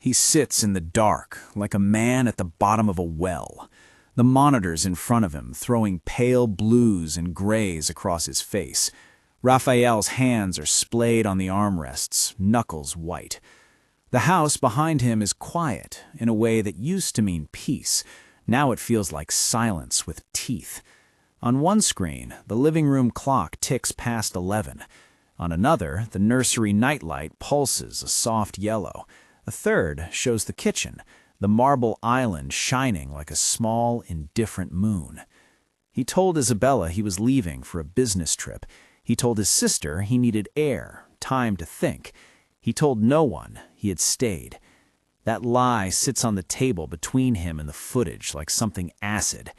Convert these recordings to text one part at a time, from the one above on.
He sits in the dark, like a man at the bottom of a well. The monitors in front of him throwing pale blues and grays across his face. Rafael's hands are splayed on the armrests, knuckles white. The house behind him is quiet in a way that used to mean peace. Now it feels like silence with teeth. On one screen, the living room clock ticks past 11. On another, the nursery nightlight pulses a soft yellow. A third shows the kitchen, the marble island shining like a small, indifferent moon. He told Isabela he was leaving for a business trip. He told his sister he needed air, time to think. He told no one he had stayed. That lie sits on the table between him and the footage like something acid.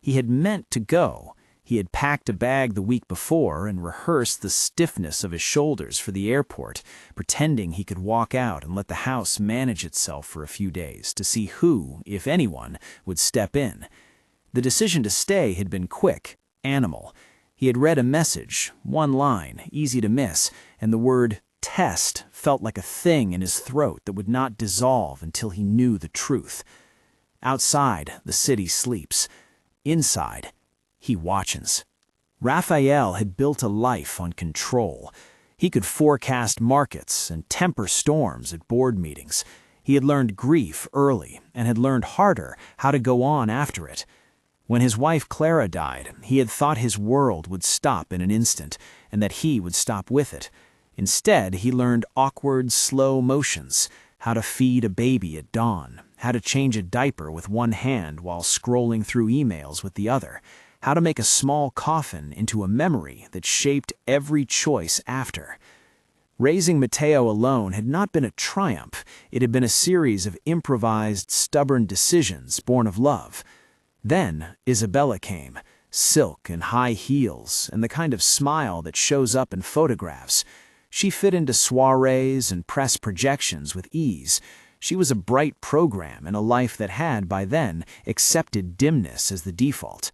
He had meant to go. He had packed a bag the week before and rehearsed the stiffness of his shoulders for the airport, pretending he could walk out and let the house manage itself for a few days to see who, if anyone, would step in. The decision to stay had been quick, animal. He had read a message, one line, easy to miss, and the word test felt like a thing in his throat that would not dissolve until he knew the truth. Outside, the city sleeps. Inside, he watches. Rafael had built a life on control. He could forecast markets and temper storms at board meetings. He had learned grief early and had learned harder how to go on after it. When his wife Clara died, he had thought his world would stop in an instant and that he would stop with it. Instead, he learned awkward, slow motions, how to feed a baby at dawn, how to change a diaper with one hand while scrolling through emails with the other, how to make a small coffin into a memory that shaped every choice after. Raising Mateo alone had not been a triumph. It had been a series of improvised, stubborn decisions born of love. Then Isabela came, silk and high heels, and the kind of smile that shows up in photographs. She fit into soirees and press projections with ease. She was a bright program in a life that had, by then, accepted dimness as the default.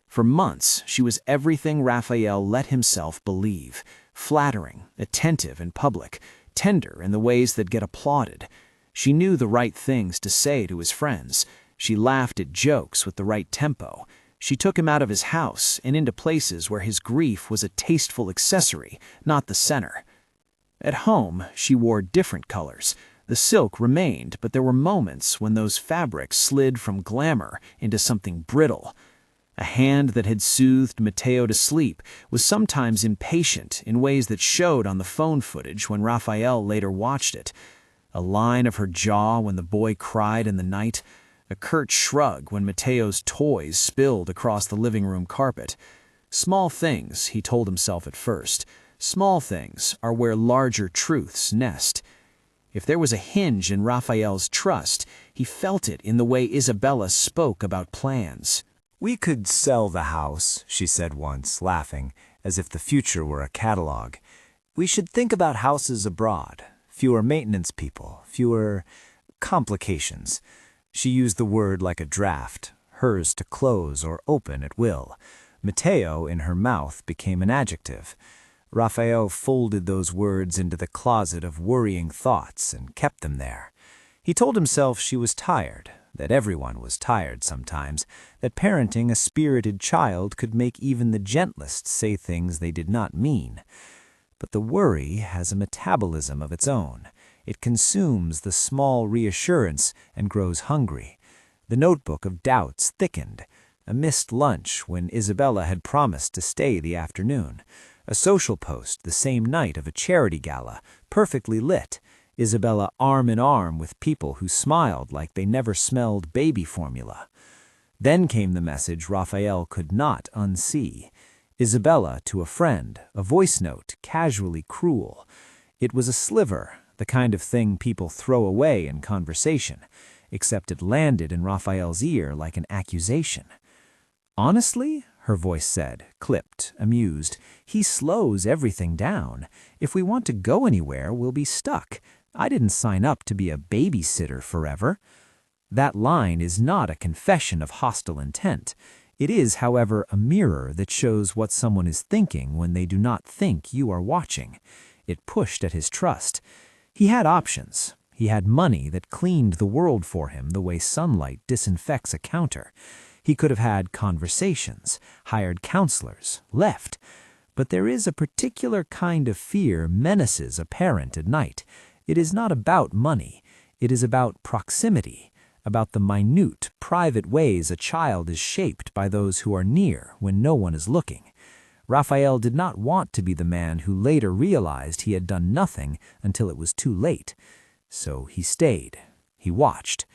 For months, she was everything Rafael let himself believe, flattering, attentive in public, tender in the ways that get applauded. She knew the right things to say to his friends. She laughed at jokes with the right tempo. She took him out of his house and into places where his grief was a tasteful accessory, not the center. At home, she wore different colors. The silk remained, but there were moments when those fabrics slid from glamour into something brittle. A hand that had soothed Mateo to sleep was sometimes impatient in ways that showed on the phone footage when Rafael later watched it. A line of her jaw when the boy cried in the night, a curt shrug when Mateo's toys spilled across the living room carpet. Small things, he told himself at first. Small things are where larger truths nest. If there was a hinge in Rafael's trust, he felt it in the way Isabela spoke about plans. "We could sell the house," she said once, laughing, as if the future were a catalog. "We should think about houses abroad. Fewer maintenance people, fewer complications." She used the word like a draft, hers to close or open at will. Mateo, in her mouth, became an adjective. Rafael folded those words into the closet of worrying thoughts and kept them there. He told himself she was tired, that everyone was tired sometimes, that parenting a spirited child could make even the gentlest say things they did not mean. But the worry has a metabolism of its own. It consumes the small reassurance and grows hungry. The notebook of doubts thickened. A missed lunch when Isabela had promised to stay the afternoon. A social post the same night of a charity gala, perfectly lit. Isabela arm in arm with people who smiled like they never smelled baby formula. Then came the message Rafael could not unsee. Isabela to a friend, a voice note casually cruel. It was a sliver, the kind of thing people throw away in conversation, except it landed in Rafael's ear like an accusation. "Honestly," her voice said, clipped, amused, "he slows everything down. If we want to go anywhere, we'll be stuck. I didn't sign up to be a babysitter forever." That line is not a confession of hostile intent. It is, however, a mirror that shows what someone is thinking when they do not think you are watching. It pushed at his trust. He had options. He had money that cleaned the world for him the way sunlight disinfects a counter. He could have had conversations, hired counselors, left. But there is a particular kind of fear menaces a parent at night. It is not about money. It is about proximity, about the minute, private ways a child is shaped by those who are near when no one is looking. Rafael did not want to be the man who later realized he had done nothing until it was too late. So he stayed. He watched.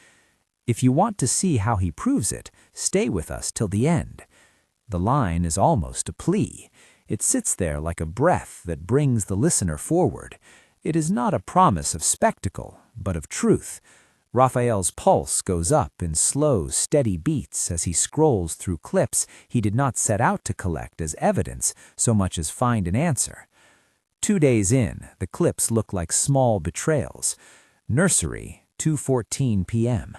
If you want to see how he proves it, stay with us till the end. The line is almost a plea. It sits there like a breath that brings the listener forward. It is not a promise of spectacle, but of truth. Rafael's pulse goes up in slow, steady beats as he scrolls through clips he did not set out to collect as evidence so much as find an answer. 2 days in, the clips look like small betrayals. Nursery, 2:14 p.m.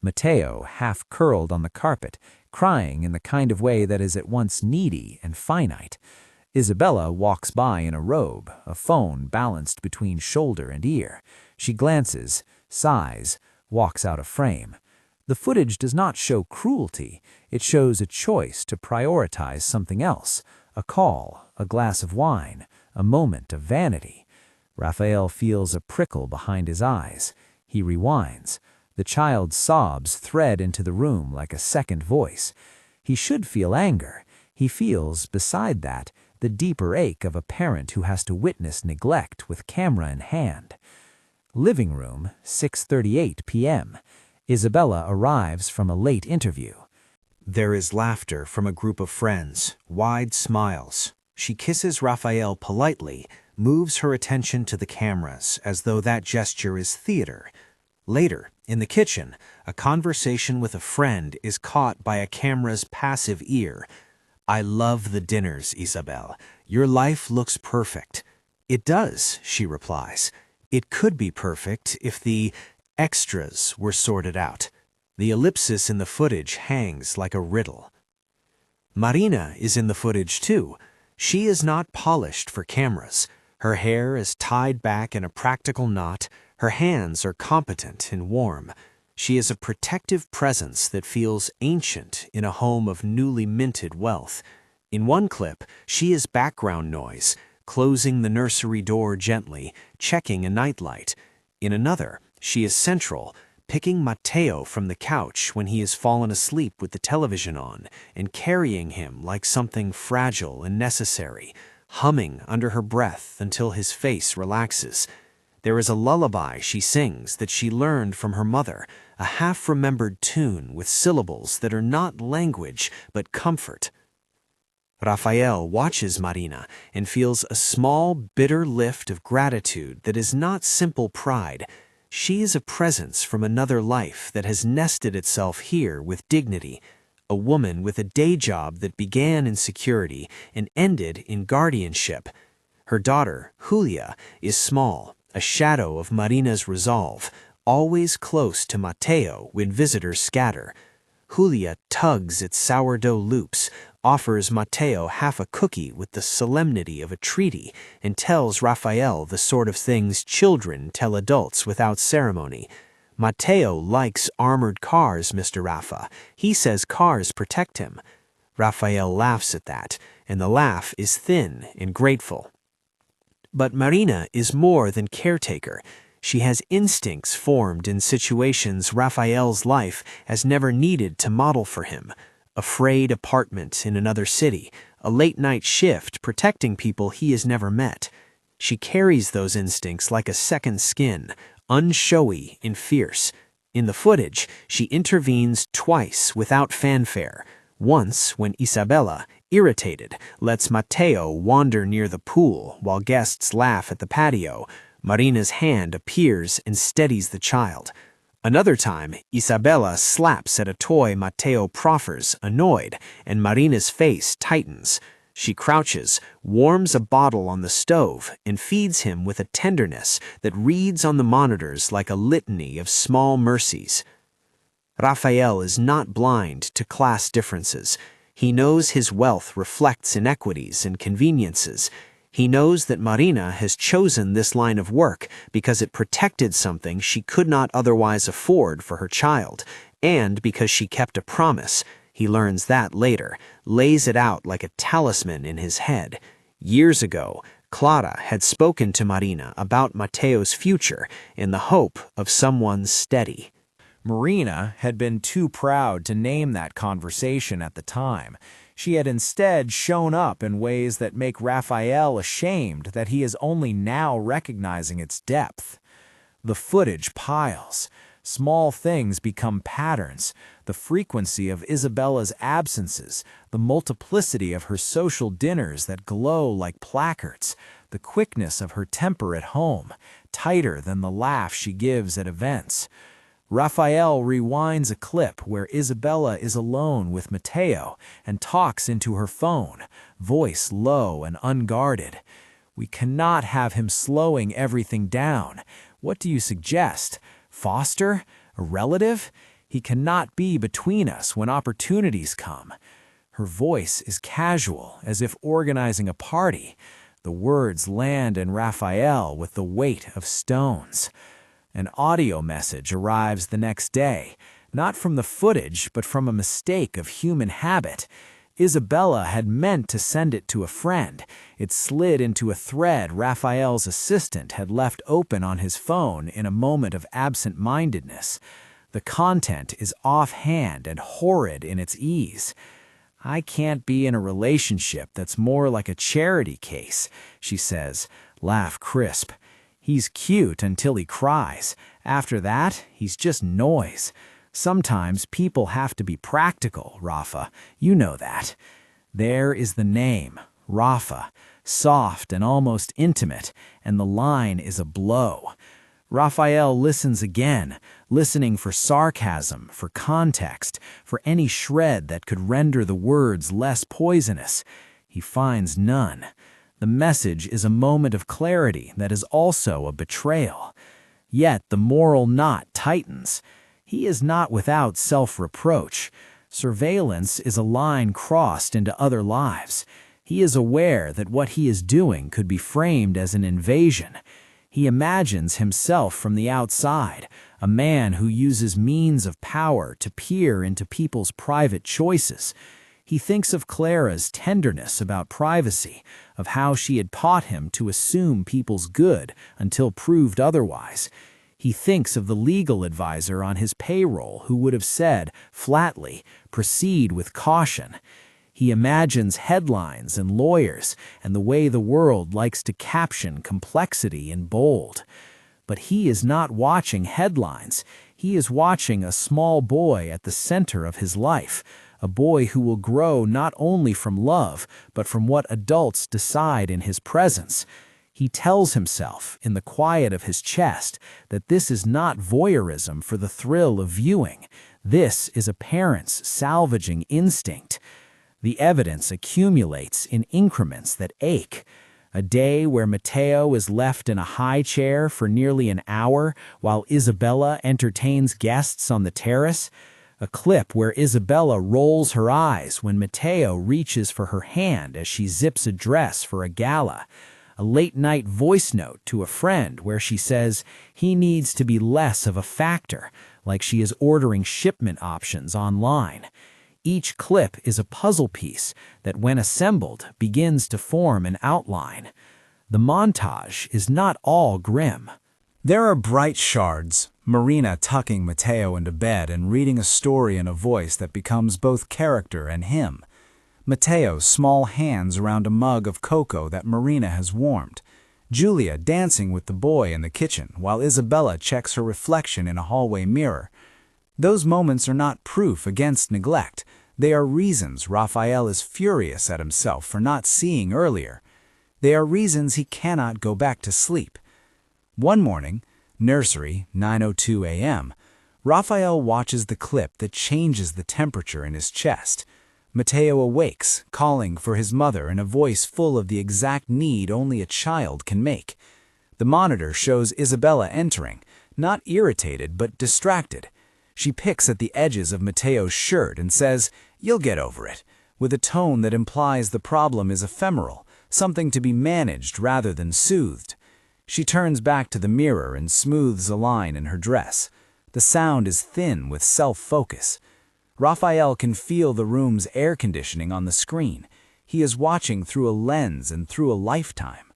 Mateo half curled on the carpet, crying in the kind of way that is at once needy and finite. Isabela walks by in a robe, a phone balanced between shoulder and ear. She glances, sighs, walks out of frame. The footage does not show cruelty. It shows a choice to prioritize something else, a call, a glass of wine, a moment of vanity. Rafael feels a prickle behind his eyes. He rewinds. The child's sobs thread into the room like a second voice. He should feel anger. He feels, beside that, the deeper ache of a parent who has to witness neglect with camera in hand. Living room, 6:38 p.m. Isabela arrives from a late interview. There is laughter from a group of friends, wide smiles. She kisses Rafael politely, moves her attention to the cameras as though that gesture is theater. Later, in the kitchen, a conversation with a friend is caught by a camera's passive ear. "I love the dinners, Isabel. Your life looks perfect." "It does," she replies. "It could be perfect if the extras were sorted out." The ellipsis in the footage hangs like a riddle. Marina is in the footage too. She is not polished for cameras. Her hair is tied back in a practical knot. Her hands are competent and warm. She is a protective presence that feels ancient in a home of newly minted wealth. In one clip, she is background noise, closing the nursery door gently, checking a nightlight. In another, she is central, picking Mateo from the couch when he has fallen asleep with the television on and carrying him like something fragile and necessary, humming under her breath until his face relaxes. There is a lullaby she sings that she learned from her mother, a half-remembered tune with syllables that are not language but comfort. Rafael watches Marina and feels a small, bitter lift of gratitude that is not simple pride. She is a presence from another life that has nested itself here with dignity, a woman with a day job that began in security and ended in guardianship. Her daughter, Julia, is small, a shadow of Marina's resolve, always close to Mateo when visitors scatter. Julia tugs at sourdough loops, offers Mateo half a cookie with the solemnity of a treaty, and tells Rafael the sort of things children tell adults without ceremony. "Mateo likes armored cars, Mr. Rafa. He says cars protect him." Rafael laughs at that, and the laugh is thin and grateful. But Marina is more than caretaker. She has instincts formed in situations Rafael's life has never needed to model for him. A frayed apartment in another city, a late-night shift protecting people he has never met. She carries those instincts like a second skin, unshowy and fierce. In the footage, she intervenes twice without fanfare. Once when Isabela, irritated, lets Mateo wander near the pool while guests laugh at the patio. Marina's hand appears and steadies the child. Another time, Isabela slaps at a toy Mateo proffers, annoyed, and Marina's face tightens. She crouches, warms a bottle on the stove, and feeds him with a tenderness that reads on the monitors like a litany of small mercies. Rafael is not blind to class differences. He knows his wealth reflects inequities and conveniences. He knows that Marina has chosen this line of work because it protected something she could not otherwise afford for her child, and because she kept a promise. He learns that later, lays it out like a talisman in his head. Years ago, Clara had spoken to Marina about Mateo's future in the hope of someone steady. Marina had been too proud to name that conversation at the time. She had instead shown up in ways that make Rafael ashamed that he is only now recognizing its depth. The footage piles. Small things become patterns. The frequency of Isabela's absences, the multiplicity of her social dinners that glow like placards, the quickness of her temper at home, tighter than the laugh she gives at events. Rafael rewinds a clip where Isabela is alone with Mateo and talks into her phone, voice low and unguarded. We cannot have him slowing everything down. What do you suggest? Foster? A relative? He cannot be between us when opportunities come. Her voice is casual, as if organizing a party. The words land in Rafael with the weight of stones. An audio message arrives the next day, not from the footage, but from a mistake of human habit. Isabela had meant to send it to a friend. It slid into a thread Rafael's assistant had left open on his phone in a moment of absent-mindedness. The content is offhand and horrid in its ease. "I can't be in a relationship that's more like a charity case," she says, laugh crisp. "He's cute until he cries. After that, he's just noise. Sometimes people have to be practical, Rafa. You know that." There is the name, Rafa, soft and almost intimate, and the line is a blow. Rafael listens again, listening for sarcasm, for context, for any shred that could render the words less poisonous. He finds none. The message is a moment of clarity that is also a betrayal. Yet the moral knot tightens. He is not without self-reproach. Surveillance is a line crossed into other lives. He is aware that what he is doing could be framed as an invasion. He imagines himself from the outside, a man who uses means of power to peer into people's private choices. He thinks of Clara's tenderness about privacy, of how she had taught him to assume people's good until proved otherwise. He thinks of the legal advisor on his payroll who would have said, flatly, "Proceed with caution." He imagines headlines and lawyers and the way the world likes to caption complexity in bold. But he is not watching headlines. He is watching a small boy at the center of his life, a boy who will grow not only from love, but from what adults decide in his presence. He tells himself, in the quiet of his chest, that this is not voyeurism for the thrill of viewing. This is a parent's salvaging instinct. The evidence accumulates in increments that ache. A day where Mateo is left in a high chair for nearly an hour while Isabela entertains guests on the terrace. A clip where Isabela rolls her eyes when Mateo reaches for her hand as she zips a dress for a gala. A late-night voice note to a friend where she says he needs to be less of a factor, like she is ordering shipment options online. Each clip is a puzzle piece that, when assembled, begins to form an outline. The montage is not all grim. There are bright shards, Marina tucking Mateo into bed and reading a story in a voice that becomes both character and him. Mateo's small hands around a mug of cocoa that Marina has warmed. Julia dancing with the boy in the kitchen while Isabela checks her reflection in a hallway mirror. Those moments are not proof against neglect. They are reasons Rafael is furious at himself for not seeing earlier. They are reasons he cannot go back to sleep. One morning, nursery, 9:02 a.m., Rafael watches the clip that changes the temperature in his chest. Mateo awakes, calling for his mother in a voice full of the exact need only a child can make. The monitor shows Isabela entering, not irritated but distracted. She picks at the edges of Mateo's shirt and says, "You'll get over it," with a tone that implies the problem is ephemeral, something to be managed rather than soothed. She turns back to the mirror and smooths a line in her dress. The sound is thin with self-focus. Rafael can feel the room's air conditioning on the screen. He is watching through a lens and through a lifetime.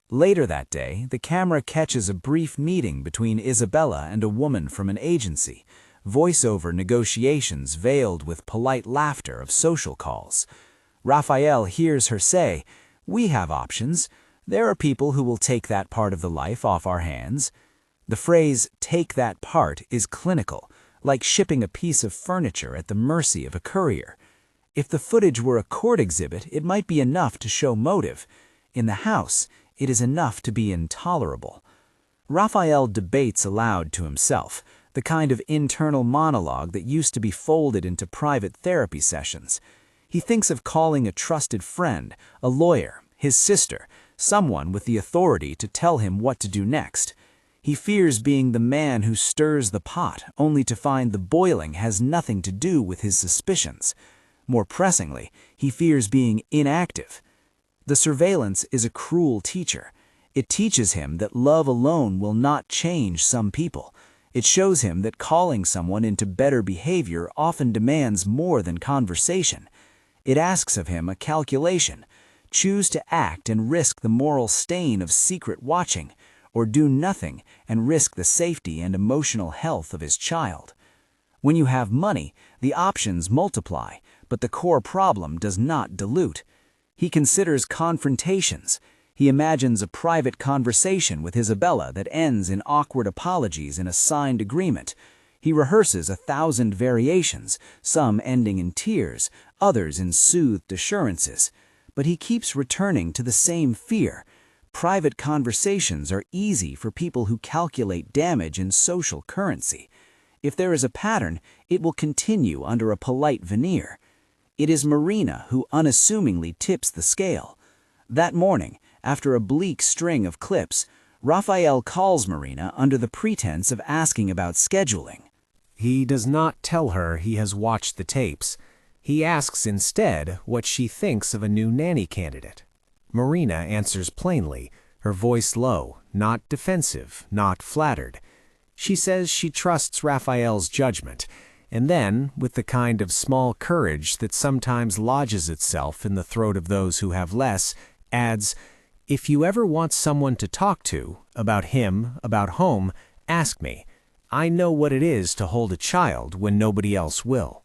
Later that day, the camera catches a brief meeting between Isabela and a woman from an agency, voiceover negotiations veiled with polite laughter of social calls. Rafael hears her say, "We have options. There are people who will take that part of the life off our hands." The phrase, "take that part," is clinical, like shipping a piece of furniture at the mercy of a courier. If the footage were a court exhibit, it might be enough to show motive. In the house, it is enough to be intolerable. Rafael debates aloud to himself, the kind of internal monologue that used to be folded into private therapy sessions. He thinks of calling a trusted friend, a lawyer, his sister, someone with the authority to tell him what to do next. He fears being the man who stirs the pot, only to find the boiling has nothing to do with his suspicions. More pressingly, he fears being inactive. The surveillance is a cruel teacher. It teaches him that love alone will not change some people. It shows him that calling someone into better behavior often demands more than conversation. It asks of him a calculation. Choose to act and risk the moral stain of secret watching, or do nothing and risk the safety and emotional health of his child. When you have money, the options multiply, but the core problem does not dilute. He considers confrontations. He imagines a private conversation with Isabela that ends in awkward apologies and a signed agreement. He rehearses 1,000 variations, some ending in tears, others in soothed assurances. But he keeps returning to the same fear. Private conversations are easy for people who calculate damage in social currency. If there is a pattern, it will continue under a polite veneer. It is Marina who unassumingly tips the scale. That morning, after a bleak string of clips, Rafael calls Marina under the pretense of asking about scheduling. He does not tell her he has watched the tapes. He asks instead what she thinks of a new nanny candidate. Marina answers plainly, her voice low, not defensive, not flattered. She says she trusts Rafael's judgment, and then, with the kind of small courage that sometimes lodges itself in the throat of those who have less, adds, "If you ever want someone to talk to, about him, about home, ask me. I know what it is to hold a child when nobody else will."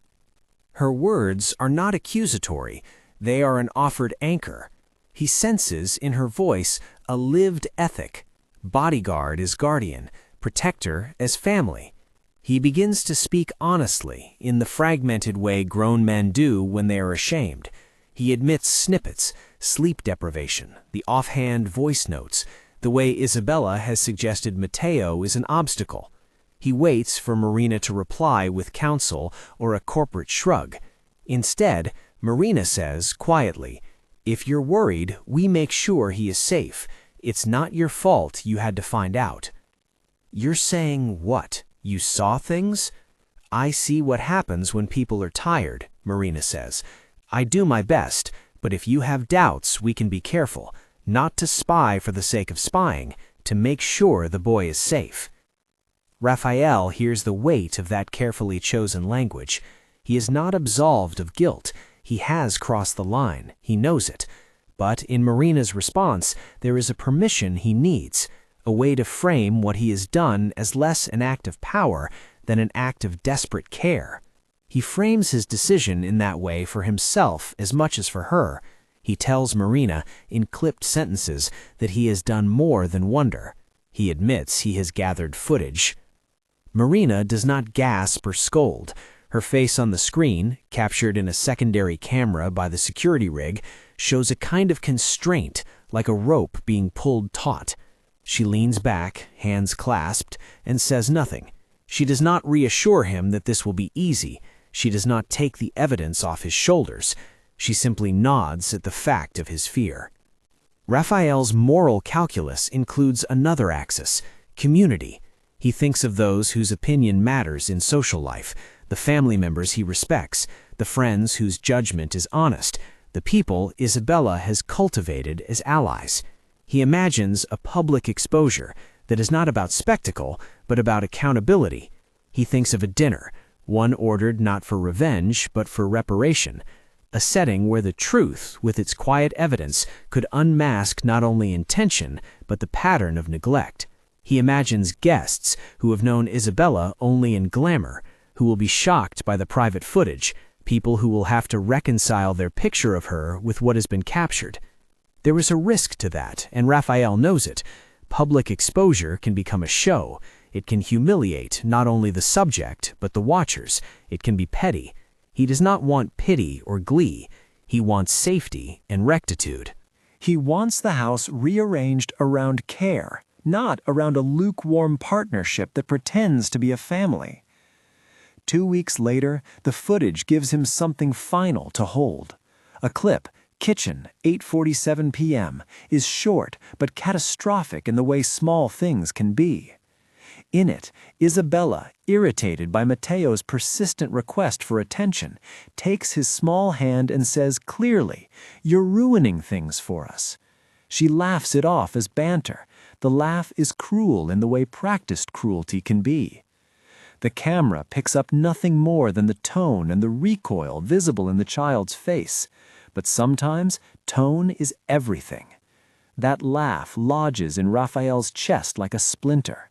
Her words are not accusatory, they are an offered anchor. He senses in her voice a lived ethic. Bodyguard as guardian, protector as family. He begins to speak honestly, in the fragmented way grown men do when they are ashamed. He admits snippets, sleep deprivation, the offhand voice notes, the way Isabela has suggested Mateo is an obstacle. He waits for Marina to reply with counsel or a corporate shrug. Instead, Marina says, quietly, "If you're worried, we make sure he is safe. It's not your fault you had to find out." "You're saying what? You saw things?" "I see what happens when people are tired," Marina says. "I do my best, but if you have doubts, we can be careful, not to spy for the sake of spying, to make sure the boy is safe." Rafael hears the weight of that carefully chosen language. He is not absolved of guilt. He has crossed the line. He knows it. But in Marina's response, there is a permission he needs, a way to frame what he has done as less an act of power than an act of desperate care. He frames his decision in that way for himself as much as for her. He tells Marina, in clipped sentences, that he has done more than wonder. He admits he has gathered footage. Marina does not gasp or scold. Her face on the screen, captured in a secondary camera by the security rig, shows a kind of constraint, like a rope being pulled taut. She leans back, hands clasped, and says nothing. She does not reassure him that this will be easy. She does not take the evidence off his shoulders. She simply nods at the fact of his fear. Rafael's moral calculus includes another axis, community. He thinks of those whose opinion matters in social life, the family members he respects, the friends whose judgment is honest, The people Isabela has cultivated as allies. He imagines a public exposure that is not about spectacle, but about accountability. He thinks of a dinner, one ordered not for revenge, but for reparation, a setting where the truth, with its quiet evidence, could unmask not only intention, but the pattern of neglect. He imagines guests who have known Isabela only in glamour, who will be shocked by the private footage, people who will have to reconcile their picture of her with what has been captured. There is a risk to that, and Rafael knows it. Public exposure can become a show. It can humiliate not only the subject, but the watchers. It can be petty. He does not want pity or glee. He wants safety and rectitude. He wants the house rearranged around care, not around a lukewarm partnership that pretends to be a family. 2 weeks later, the footage gives him something final to hold. A clip, kitchen, 8:47 p.m., is short but catastrophic in the way small things can be. In it, Isabela, irritated by Mateo's persistent request for attention, takes his small hand and says clearly, "You're ruining things for us." She laughs it off as banter. The laugh is cruel in the way practiced cruelty can be. The camera picks up nothing more than the tone and the recoil visible in the child's face. But sometimes, tone is everything. That laugh lodges in Rafael's chest like a splinter.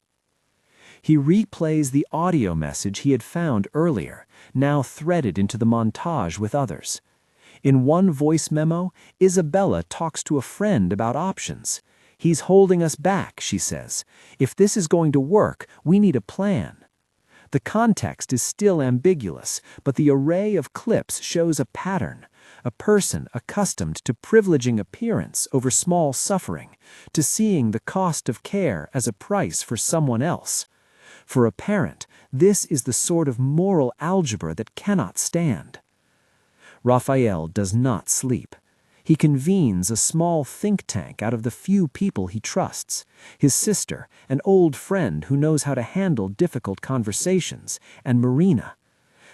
He replays the audio message he had found earlier, now threaded into the montage with others. In one voice memo, Isabela talks to a friend about options. "He's holding us back," she says. "If this is going to work, we need a plan." The context is still ambiguous, but the array of clips shows a pattern. A person accustomed to privileging appearance over small suffering, to seeing the cost of care as a price for someone else. For a parent, this is the sort of moral algebra that cannot stand. Rafael does not sleep. He convenes a small think tank out of the few people he trusts: his sister, an old friend who knows how to handle difficult conversations, and Marina.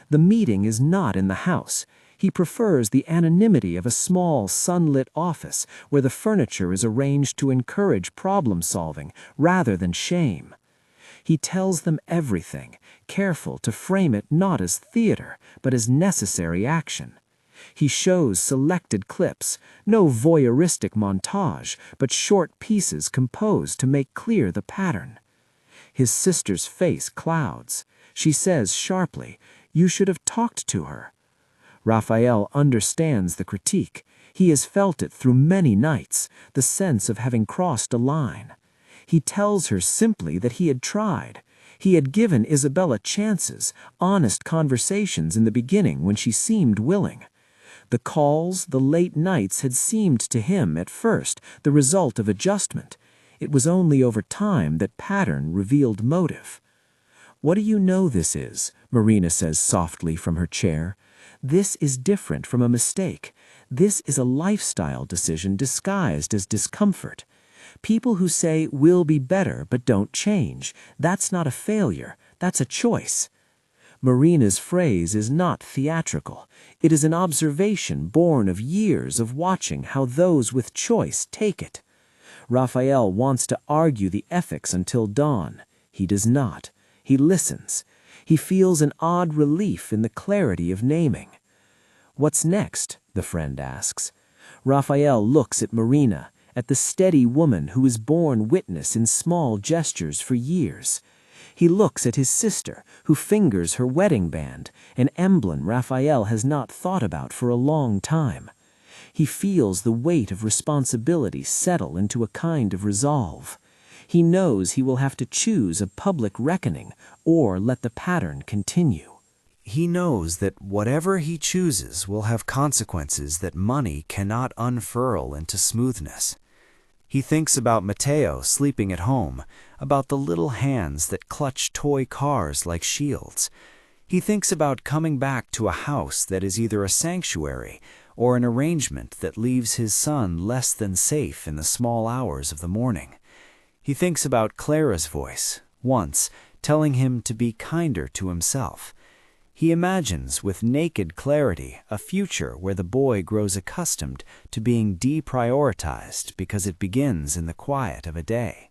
The meeting is not in the house. He prefers the anonymity of a small, sunlit office where the furniture is arranged to encourage problem-solving rather than shame. He tells them everything, careful to frame it not as theater, but as necessary action. He shows selected clips, no voyeuristic montage, but short pieces composed to make clear the pattern. His sister's face clouds. She says sharply, "You should have talked to her." Rafael understands the critique. He has felt it through many nights, the sense of having crossed a line. He tells her simply that he had tried. He had given Isabela chances, honest conversations in the beginning when she seemed willing. The calls, the late nights had seemed to him, at first, the result of adjustment. It was only over time that pattern revealed motive. "What do you know this is?" Marina says softly from her chair. "This is different from a mistake. This is a lifestyle decision disguised as discomfort. People who say, 'we'll be better,' but don't change, that's not a failure, that's a choice." Marina's phrase is not theatrical. It is an observation born of years of watching how those with choice take it. Rafael wants to argue the ethics until dawn. He does not. He listens. He feels an odd relief in the clarity of naming. "What's next?" the friend asks. Rafael looks at Marina, at the steady woman who has borne witness in small gestures for years. He looks at his sister, who fingers her wedding band, an emblem Rafael has not thought about for a long time. He feels the weight of responsibility settle into a kind of resolve. He knows he will have to choose a public reckoning or let the pattern continue. He knows that whatever he chooses will have consequences that money cannot unfurl into smoothness. He thinks about Mateo sleeping at home, about the little hands that clutch toy cars like shields. He thinks about coming back to a house that is either a sanctuary or an arrangement that leaves his son less than safe in the small hours of the morning. He thinks about Clara's voice, once, telling him to be kinder to himself. He imagines with naked clarity a future where the boy grows accustomed to being deprioritized because it begins in the quiet of a day.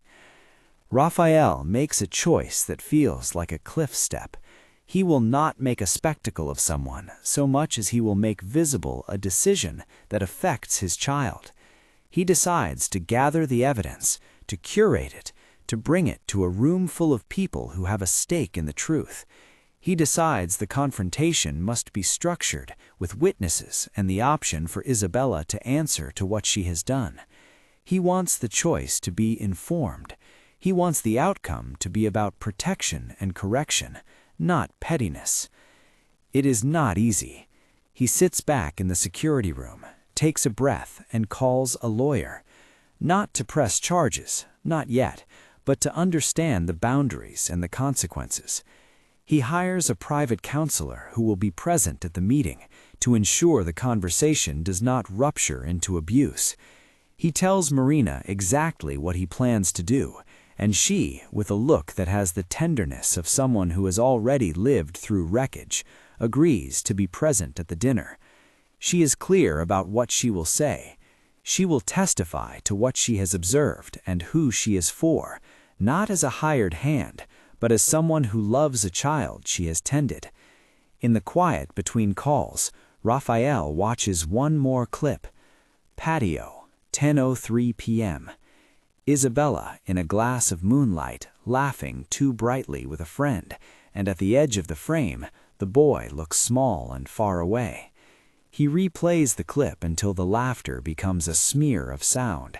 Rafael makes a choice that feels like a cliff step. He will not make a spectacle of someone so much as he will make visible a decision that affects his child. He decides to gather the evidence, to curate it, to bring it to a room full of people who have a stake in the truth. He decides the confrontation must be structured with witnesses and the option for Isabela to answer to what she has done. He wants the choice to be informed. He wants the outcome to be about protection and correction, not pettiness. It is not easy. He sits back in the security room, takes a breath, and calls a lawyer. Not to press charges, not yet, but to understand the boundaries and the consequences. He hires a private counselor who will be present at the meeting to ensure the conversation does not rupture into abuse. He tells Marina exactly what he plans to do, and she, with a look that has the tenderness of someone who has already lived through wreckage, agrees to be present at the dinner. She is clear about what she will say. She will testify to what she has observed and who she is for, not as a hired hand, but as someone who loves a child she has tended. In the quiet between calls, Rafael watches one more clip. Patio, 10:03 p.m. Isabela in a glass of moonlight, laughing too brightly with a friend, and at the edge of the frame, the boy looks small and far away. He replays the clip until the laughter becomes a smear of sound.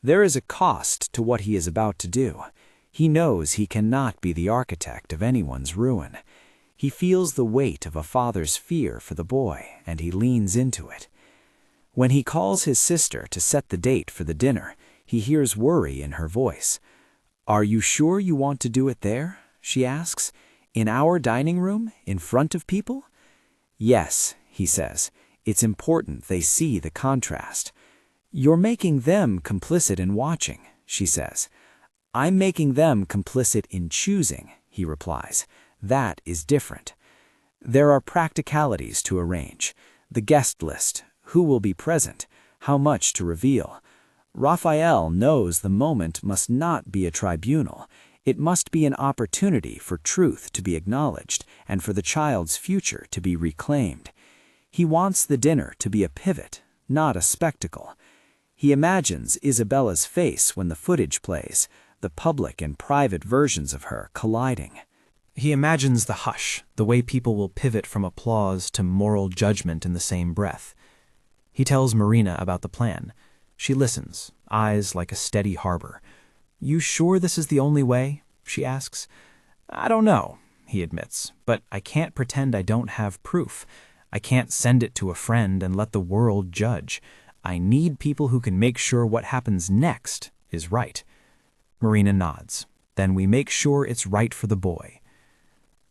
There is a cost to what he is about to do. He knows he cannot be the architect of anyone's ruin. He feels the weight of a father's fear for the boy, and he leans into it. When he calls his sister to set the date for the dinner, he hears worry in her voice. "Are you sure you want to do it there?" she asks. "In our dining room, in front of people?" "Yes," he says. "It's important they see the contrast." "You're making them complicit in watching," she says. "I'm making them complicit in choosing," he replies. "That is different." There are practicalities to arrange. The guest list, who will be present, how much to reveal. Rafael knows the moment must not be a tribunal. It must be an opportunity for truth to be acknowledged and for the child's future to be reclaimed. He wants the dinner to be a pivot, not a spectacle. He imagines Isabela's face when the footage plays, the public and private versions of her colliding. He imagines the hush, the way people will pivot from applause to moral judgment in the same breath. He tells Marina about the plan. She listens, eyes like a steady harbor. "You sure this is the only way?" she asks. "I don't know," he admits, "but I can't pretend I don't have proof. I can't send it to a friend and let the world judge. I need people who can make sure what happens next is right." Marina nods. "Then we make sure it's right for the boy."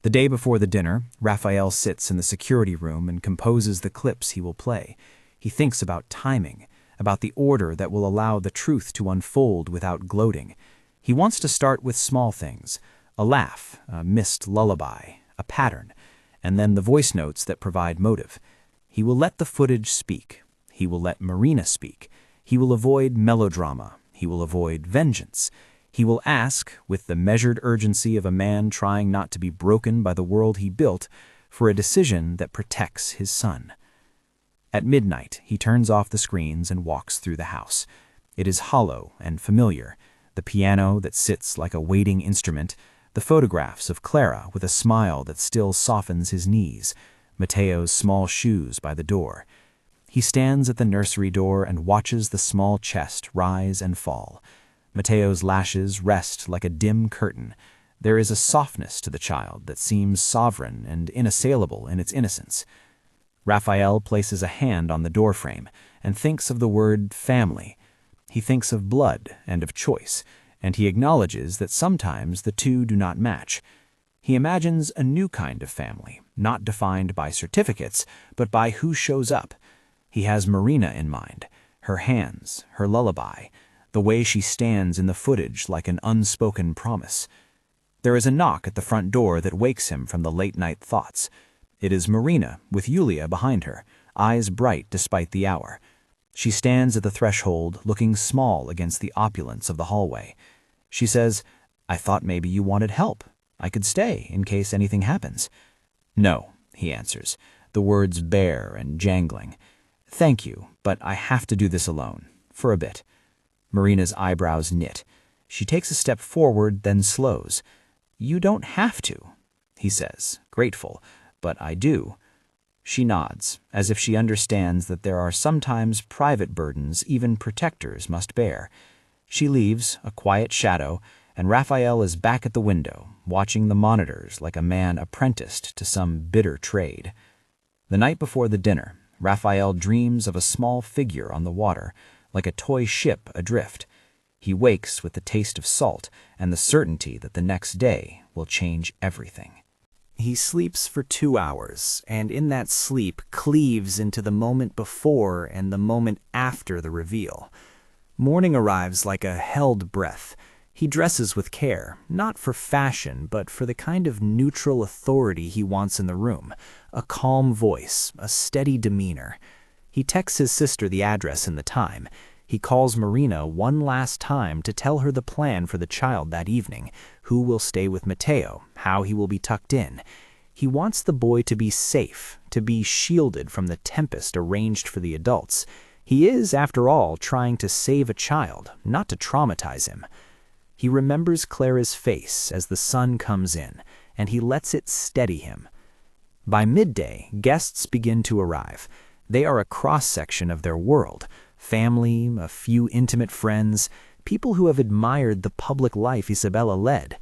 The day before the dinner, Rafael sits in the security room and composes the clips he will play. He thinks about timing, about the order that will allow the truth to unfold without gloating. He wants to start with small things, a laugh, a missed lullaby, a pattern, and then the voice notes that provide motive. He will let the footage speak. He will let Marina speak. He will avoid melodrama. He will avoid vengeance. He will ask, with the measured urgency of a man trying not to be broken by the world he built, for a decision that protects his son. At midnight, he turns off the screens and walks through the house. It is hollow and familiar. The piano that sits like a waiting instrument, the photographs of Clara with a smile that still softens his knees, Mateo's small shoes by the door. He stands at the nursery door and watches the small chest rise and fall. Mateo's lashes rest like a dim curtain. There is a softness to the child that seems sovereign and inassailable in its innocence. Rafael places a hand on the doorframe and thinks of the word family. He thinks of blood and of choice, and he acknowledges that sometimes the two do not match. He imagines a new kind of family, not defined by certificates, but by who shows up. He has Marina in mind, her hands, her lullaby, the way she stands in the footage like an unspoken promise. There is a knock at the front door that wakes him from the late-night thoughts. It is Marina, with Yulia behind her, eyes bright despite the hour. She stands at the threshold, looking small against the opulence of the hallway. She says, "I thought maybe you wanted help. I could stay in case anything happens." "No," he answers, the words bare and jangling. "Thank you, but I have to do this alone, for a bit." Marina's eyebrows knit. She takes a step forward, then slows. "You don't have to," he says, grateful, "but I do." She nods, as if she understands that there are sometimes private burdens even protectors must bear. She leaves, a quiet shadow, and Rafael is back at the window, watching the monitors like a man apprenticed to some bitter trade. The night before the dinner, Rafael dreams of a small figure on the water, like a toy ship adrift. He wakes with the taste of salt and the certainty that the next day will change everything. He sleeps for 2 hours, and in that sleep cleaves into the moment before and the moment after the reveal. Morning arrives like a held breath. He dresses with care, not for fashion, but for the kind of neutral authority he wants in the room, a calm voice, a steady demeanor. He texts his sister the address and the time. He calls Marina one last time to tell her the plan for the child that evening, who will stay with Mateo, how he will be tucked in. He wants the boy to be safe, to be shielded from the tempest arranged for the adults. He is, after all, trying to save a child, not to traumatize him. He remembers Clara's face as the sun comes in, and he lets it steady him. By midday, guests begin to arrive. They are a cross-section of their world, family, a few intimate friends, people who have admired the public life Isabela led.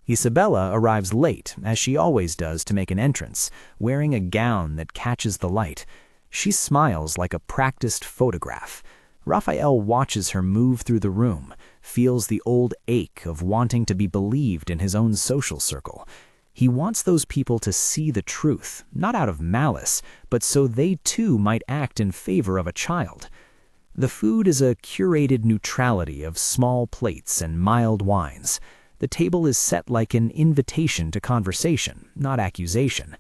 Isabela arrives late, as she always does, to make an entrance, wearing a gown that catches the light. She smiles like a practiced photograph. Rafael watches her move through the room, feels the old ache of wanting to be believed in his own social circle. He wants those people to see the truth, not out of malice, but so they too might act in favor of a child. The food is a curated neutrality of small plates and mild wines. The table is set like an invitation to conversation, not accusation.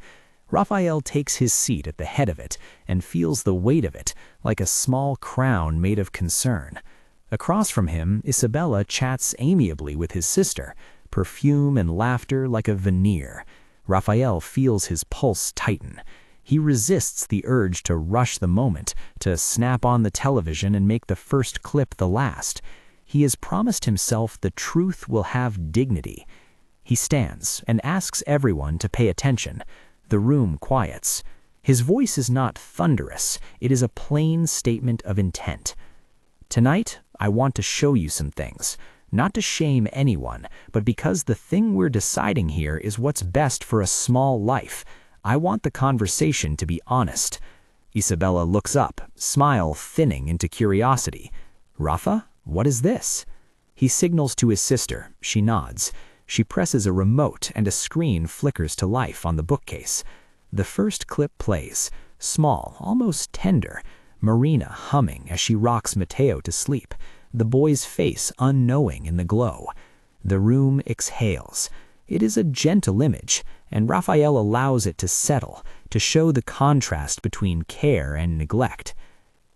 Rafael takes his seat at the head of it and feels the weight of it, like a small crown made of concern. Across from him, Isabela chats amiably with his sister, perfume and laughter like a veneer. Rafael feels his pulse tighten. He resists the urge to rush the moment, to snap on the television and make the first clip the last. He has promised himself the truth will have dignity. He stands and asks everyone to pay attention. The room quiets. His voice is not thunderous. It is a plain statement of intent. "Tonight, I want to show you some things. Not to shame anyone, but because the thing we're deciding here is what's best for a small life. I want the conversation to be honest." Isabela looks up, smile thinning into curiosity. "Rafa, what is this?" He signals to his sister. She nods. She presses a remote and a screen flickers to life on the bookcase. The first clip plays, small, almost tender. Marina humming as she rocks Mateo to sleep, the boy's face unknowing in the glow. The room exhales. It is a gentle image, and Rafael allows it to settle, to show the contrast between care and neglect.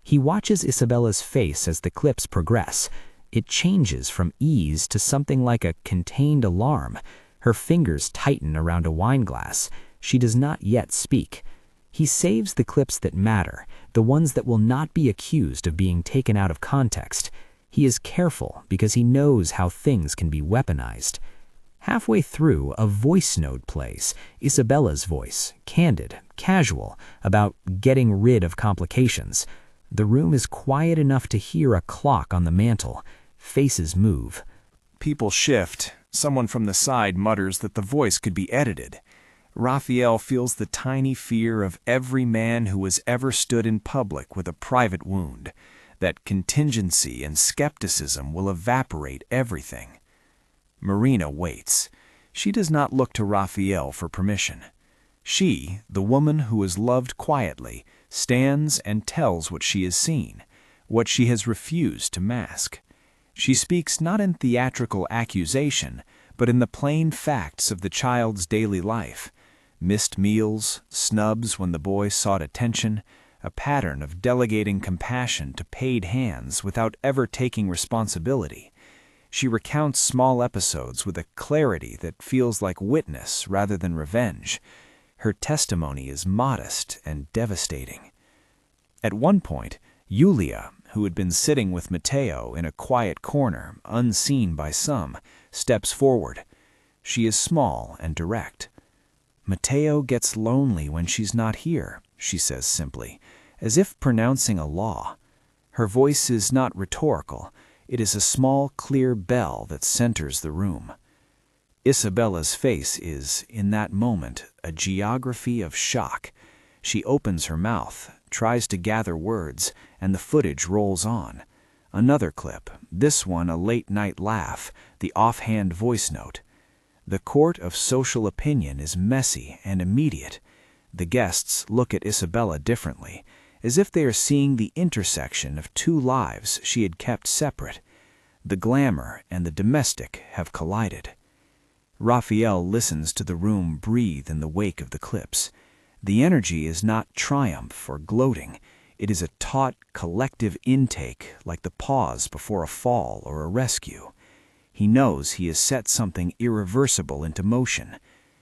He watches Isabela's face as the clips progress. It changes from ease to something like a contained alarm. Her fingers tighten around a wine glass. She does not yet speak. He saves the clips that matter, the ones that will not be accused of being taken out of context. He is careful because he knows how things can be weaponized. Halfway through, a voice note plays, Isabela's voice, candid, casual, about getting rid of complications. The room is quiet enough to hear a clock on the mantel. Faces move. People shift. Someone from the side mutters that the voice could be edited. Rafael feels the tiny fear of every man who has ever stood in public with a private wound, that contingency and skepticism will evaporate everything. Marina waits. She does not look to Rafael for permission. She, the woman who is loved quietly, stands and tells what she has seen, what she has refused to mask. She speaks not in theatrical accusation, but in the plain facts of the child's daily life. Missed meals, snubs when the boy sought attention, a pattern of delegating compassion to paid hands without ever taking responsibility. She recounts small episodes with a clarity that feels like witness rather than revenge. Her testimony is modest and devastating. At one point, Yulia, who had been sitting with Matteo in a quiet corner, unseen by some, steps forward. She is small and direct. "Matteo gets lonely when she's not here," she says simply, as if pronouncing a law. Her voice is not rhetorical. It is a small, clear bell that centers the room. Isabela's face is, in that moment, a geography of shock. She opens her mouth, tries to gather words, and the footage rolls on. Another clip, this one a late-night laugh, the offhand voice note. The court of social opinion is messy and immediate. The guests look at Isabela differently, as if they are seeing the intersection of two lives she had kept separate. The glamour and the domestic have collided. Rafael listens to the room breathe in the wake of the clips. The energy is not triumph or gloating. It is a taut, collective intake, like the pause before a fall or a rescue. He knows he has set something irreversible into motion.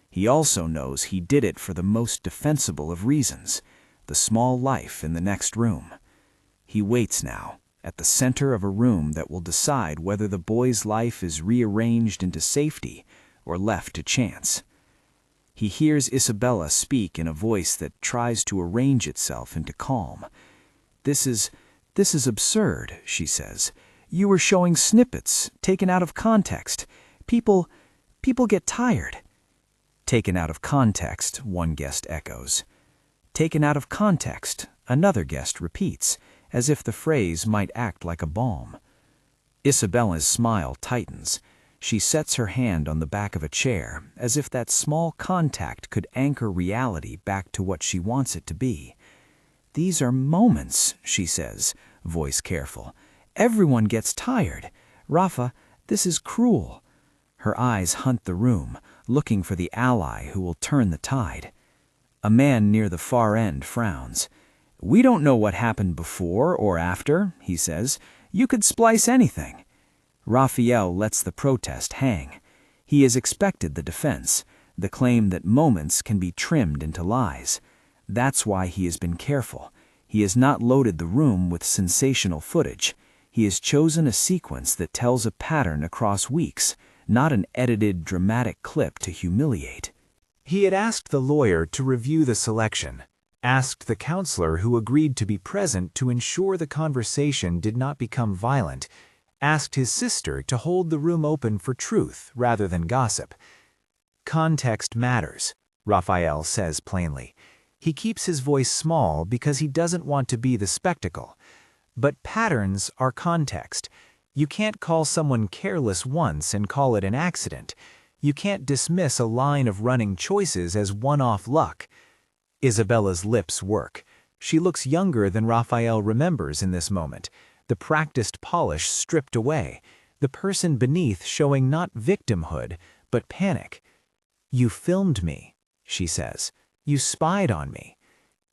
He also knows he did it for the most defensible of reasons, the small life in the next room. He waits now, at the center of a room that will decide whether the boy's life is rearranged into safety or left to chance. He hears Isabela speak in a voice that tries to arrange itself into calm. This is absurd," she says. "You were showing snippets, taken out of context. People get tired." "Taken out of context," one guest echoes. "Taken out of context," another guest repeats, as if the phrase might act like a balm. Isabela's smile tightens. She sets her hand on the back of a chair, as if that small contact could anchor reality back to what she wants it to be. "These are moments," she says, voice careful. "Everyone gets tired. Rafa, this is cruel." Her eyes hunt the room, looking for the ally who will turn the tide. A man near the far end frowns. "We don't know what happened before or after," he says. "You could splice anything." Rafael lets the protest hang. He has expected the defense, the claim that moments can be trimmed into lies. That's why he has been careful. He has not loaded the room with sensational footage. He has chosen a sequence that tells a pattern across weeks, not an edited, dramatic clip to humiliate. He had asked the lawyer to review the selection, asked the counselor who agreed to be present to ensure the conversation did not become violent, asked his sister to hold the room open for truth rather than gossip. "Context matters," Rafael says plainly. He keeps his voice small because he doesn't want to be the spectacle. But patterns are context. You can't call someone careless once and call it an accident. You can't dismiss a line of running choices as one-off luck. Isabela's lips work. She looks younger than Rafael remembers in this moment, the practiced polish stripped away, the person beneath showing not victimhood, but panic. "You filmed me," she says. "You spied on me."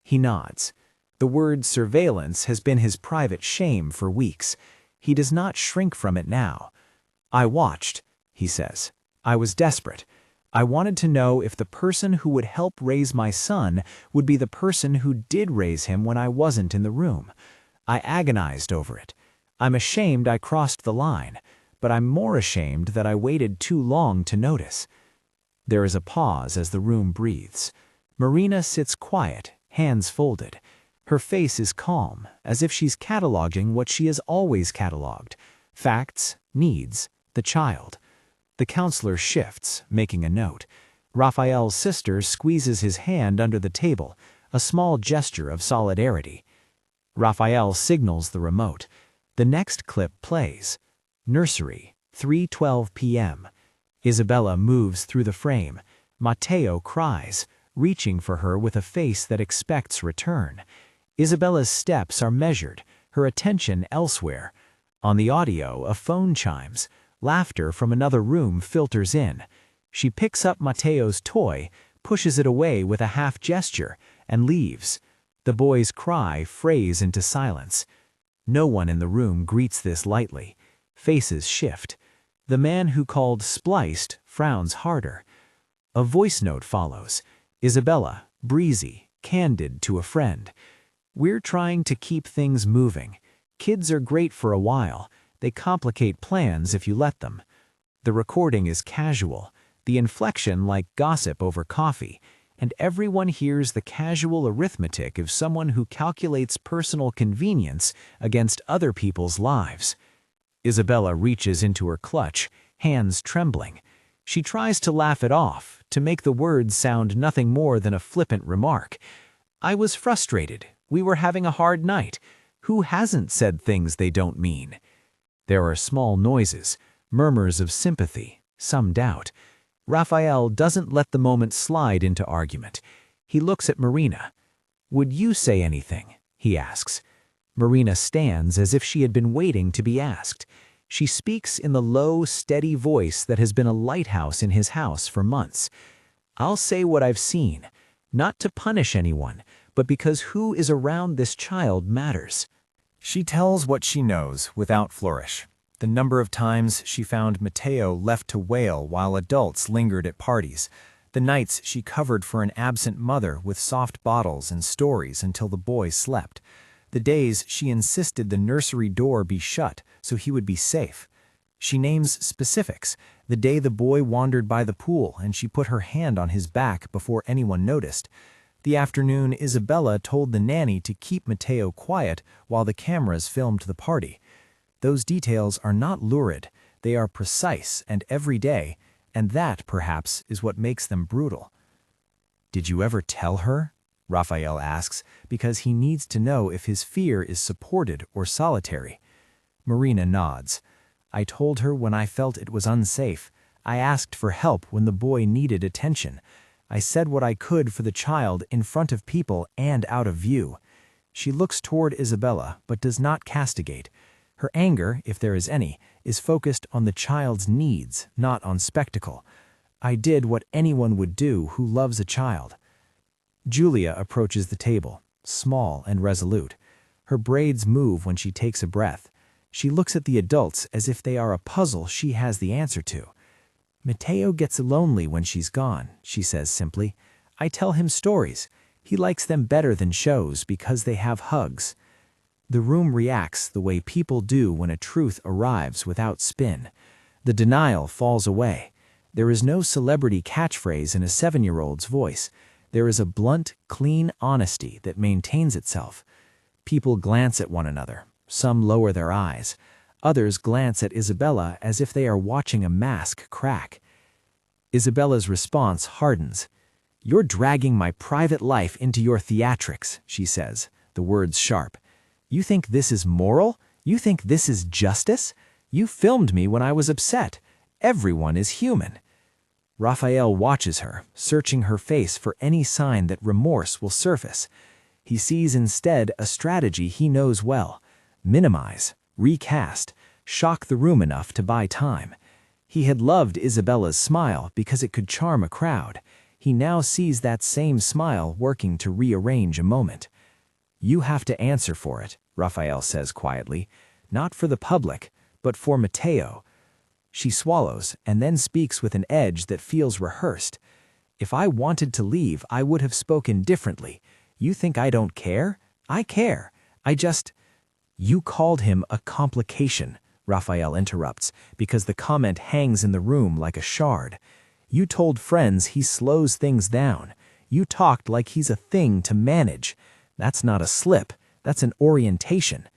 He nods. The word surveillance has been his private shame for weeks. He does not shrink from it now. "I watched," he says. "I was desperate. I wanted to know if the person who would help raise my son would be the person who did raise him when I wasn't in the room. I agonized over it. I'm ashamed I crossed the line, but I'm more ashamed that I waited too long to notice." There is a pause as the room breathes. Marina sits quiet, hands folded. Her face is calm, as if she's cataloging what she has always cataloged: facts, needs, the child. The counselor shifts, making a note. Rafael's sister squeezes his hand under the table, a small gesture of solidarity. Rafael signals the remote. The next clip plays. Nursery, 3:12 p.m. Isabela moves through the frame. Matteo cries, reaching for her with a face that expects return. Isabela's steps are measured, her attention elsewhere. On the audio, a phone chimes. Laughter from another room filters in. She picks up Matteo's toy, pushes it away with a half gesture, and leaves. The boy's cry frays into silence. No one in the room greets this lightly. Faces shift. The man who called spliced frowns harder. A voice note follows. Isabela, breezy, candid to a friend. "We're trying to keep things moving. Kids are great for a while. They complicate plans if you let them." The recording is casual, the inflection like gossip over coffee, and everyone hears the casual arithmetic of someone who calculates personal convenience against other people's lives. Isabela reaches into her clutch, hands trembling. She tries to laugh it off, to make the words sound nothing more than a flippant remark. "I was frustrated. We were having a hard night. Who hasn't said things they don't mean?" There are small noises, murmurs of sympathy, some doubt. Rafael doesn't let the moment slide into argument. He looks at Marina. "Would you say anything?" he asks. Marina stands as if she had been waiting to be asked. She speaks in the low, steady voice that has been a lighthouse in his house for months. "I'll say what I've seen, not to punish anyone, but because who is around this child matters." She tells what she knows without flourish. The number of times she found Mateo left to wail while adults lingered at parties. The nights she covered for an absent mother with soft bottles and stories until the boy slept. The days she insisted the nursery door be shut so he would be safe. She names specifics. The day the boy wandered by the pool and she put her hand on his back before anyone noticed. The afternoon Isabela told the nanny to keep Mateo quiet while the cameras filmed the party. Those details are not lurid, they are precise and everyday, and that, perhaps, is what makes them brutal. "Did you ever tell her?" Rafael asks, because he needs to know if his fear is supported or solitary. Marina nods. "I told her when I felt it was unsafe. I asked for help when the boy needed attention. I said what I could for the child in front of people and out of view." She looks toward Isabela, but does not castigate. Her anger, if there is any, is focused on the child's needs, not on spectacle. "I did what anyone would do who loves a child." Julia approaches the table, small and resolute. Her braids move when she takes a breath. She looks at the adults as if they are a puzzle she has the answer to. "Mateo gets lonely when she's gone," she says simply. "I tell him stories. He likes them better than shows because they have hugs." The room reacts the way people do when a truth arrives without spin. The denial falls away. There is no celebrity catchphrase in a 7-year-old's voice. There is a blunt, clean honesty that maintains itself. People glance at one another. Some lower their eyes. Others glance at Isabela as if they are watching a mask crack. Isabela's response hardens. "You're dragging my private life into your theatrics," she says, the words sharp. "You think this is moral? You think this is justice? You filmed me when I was upset. Everyone is human." Rafael watches her, searching her face for any sign that remorse will surface. He sees instead a strategy he knows well. Minimize, recast, shock the room enough to buy time. He had loved Isabela's smile because it could charm a crowd. He now sees that same smile working to rearrange a moment. "You have to answer for it," Rafael says quietly. "Not for the public, but for Mateo." She swallows and then speaks with an edge that feels rehearsed. "If I wanted to leave, I would have spoken differently. You think I don't care? I care. I just—" "You called him a complication," Rafael interrupts, because the comment hangs in the room like a shard. "You told friends he slows things down. You talked like he's a thing to manage. That's not a slip. That's an orientation."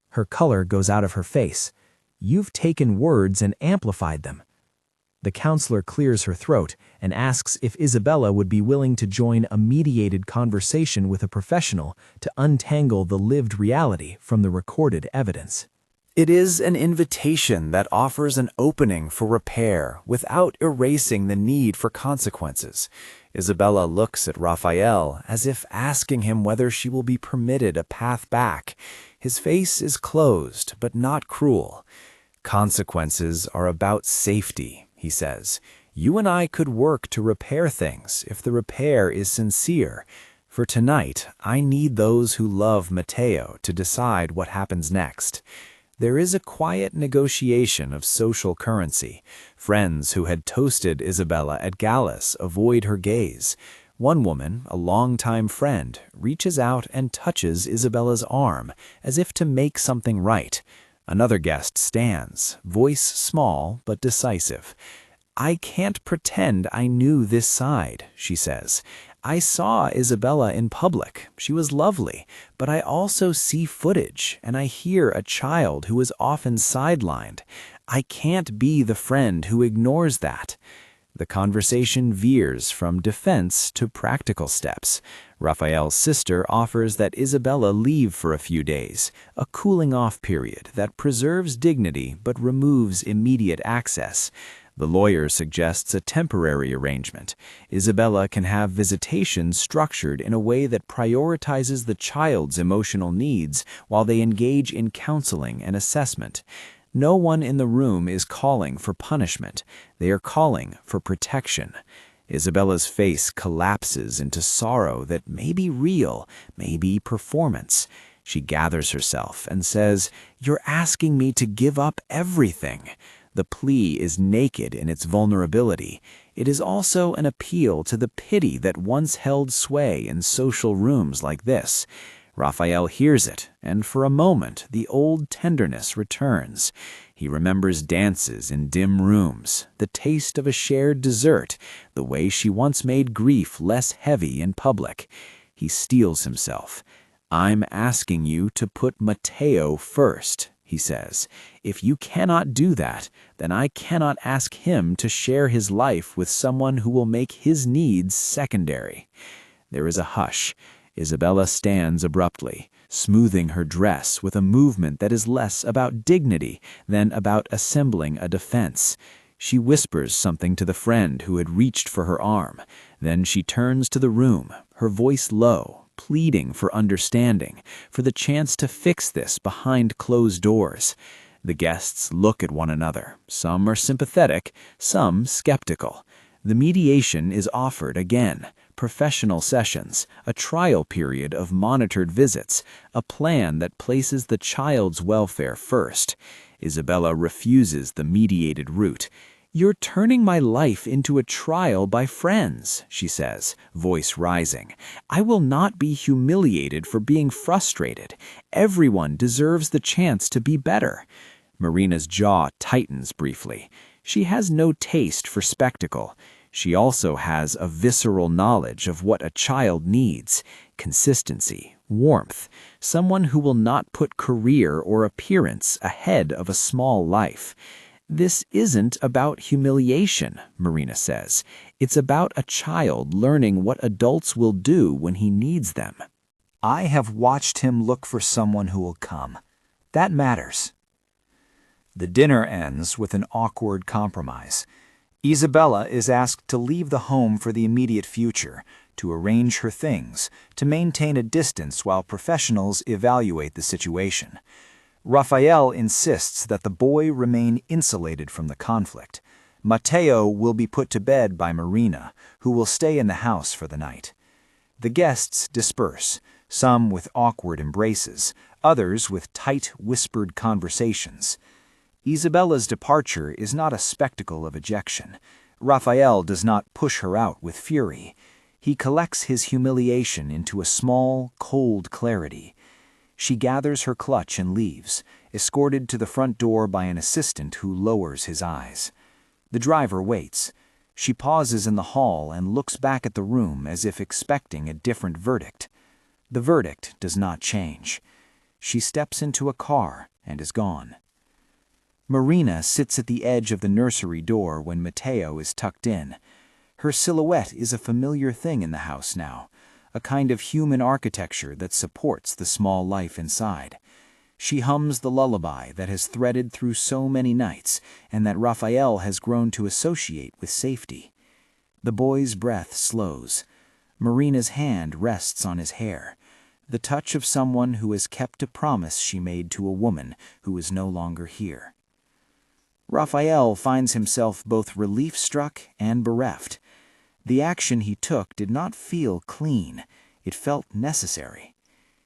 Her color goes out of her face. "You've taken words and amplified them." The counselor clears her throat and asks if Isabela would be willing to join a mediated conversation with a professional to untangle the lived reality from the recorded evidence. It is an invitation that offers an opening for repair without erasing the need for consequences. Isabela looks at Rafael as if asking him whether she will be permitted a path back. His face is closed, but not cruel. "Consequences are about safety," he says. You and I could work to repair things if the repair is sincere. For tonight, I need those who love Matteo to decide what happens next. There is a quiet negotiation of social currency. Friends who had toasted Isabela at galas avoid her gaze. One woman, a longtime friend, reaches out and touches Isabela's arm, as if to make something right. Another guest stands, voice small but decisive. I can't pretend I knew this side, she says. I saw Isabela in public. She was lovely, but I also see footage, and I hear a child who is often sidelined. I can't be the friend who ignores that. The conversation veers from defense to practical steps. Rafael's sister offers that Isabela leave for a few days, a cooling-off period that preserves dignity but removes immediate access. The lawyer suggests a temporary arrangement. Isabela can have visitations structured in a way that prioritizes the child's emotional needs while they engage in counseling and assessment. No one in the room is calling for punishment. They are calling for protection. Isabela's face collapses into sorrow that may be real, may be performance. She gathers herself and says, "You're asking me to give up everything." The plea is naked in its vulnerability. It is also an appeal to the pity that once held sway in social rooms like this. Rafael hears it, and for a moment the old tenderness returns. He remembers dances in dim rooms, the taste of a shared dessert, the way she once made grief less heavy in public. He steels himself. "I'm asking you to put Matteo first," he says. "If you cannot do that, then I cannot ask him to share his life with someone who will make his needs secondary." There is a hush. Isabela stands abruptly, smoothing her dress with a movement that is less about dignity than about assembling a defense. She whispers something to the friend who had reached for her arm. Then she turns to the room, her voice low, pleading for understanding, for the chance to fix this behind closed doors. The guests look at one another. Some are sympathetic, some skeptical. The mediation is offered again. Professional sessions, a trial period of monitored visits, a plan that places the child's welfare first. Isabela refuses the mediated route. "You're turning my life into a trial by friends," she says, voice rising. "I will not be humiliated for being frustrated. Everyone deserves the chance to be better." Marina's jaw tightens briefly. She has no taste for spectacle. She also has a visceral knowledge of what a child needs: consistency, warmth, someone who will not put career or appearance ahead of a small life. "This isn't about humiliation," Marina says. "It's about a child learning what adults will do when he needs them." I have watched him look for someone who will come. That matters. The dinner ends with an awkward compromise. Isabela is asked to leave the home for the immediate future, to arrange her things, to maintain a distance while professionals evaluate the situation. Rafael insists that the boy remain insulated from the conflict. Matteo will be put to bed by Marina, who will stay in the house for the night. The guests disperse, some with awkward embraces, others with tight, whispered conversations. Isabela's departure is not a spectacle of ejection. Rafael does not push her out with fury. He collects his humiliation into a small, cold clarity. She gathers her clutch and leaves, escorted to the front door by an assistant who lowers his eyes. The driver waits. She pauses in the hall and looks back at the room as if expecting a different verdict. The verdict does not change. She steps into a car and is gone. Marina sits at the edge of the nursery door when Matteo is tucked in. Her silhouette is a familiar thing in the house now, a kind of human architecture that supports the small life inside. She hums the lullaby that has threaded through so many nights and that Rafael has grown to associate with safety. The boy's breath slows. Marina's hand rests on his hair, the touch of someone who has kept a promise she made to a woman who is no longer here. Rafael finds himself both relief-struck and bereft. The action he took did not feel clean. It felt necessary.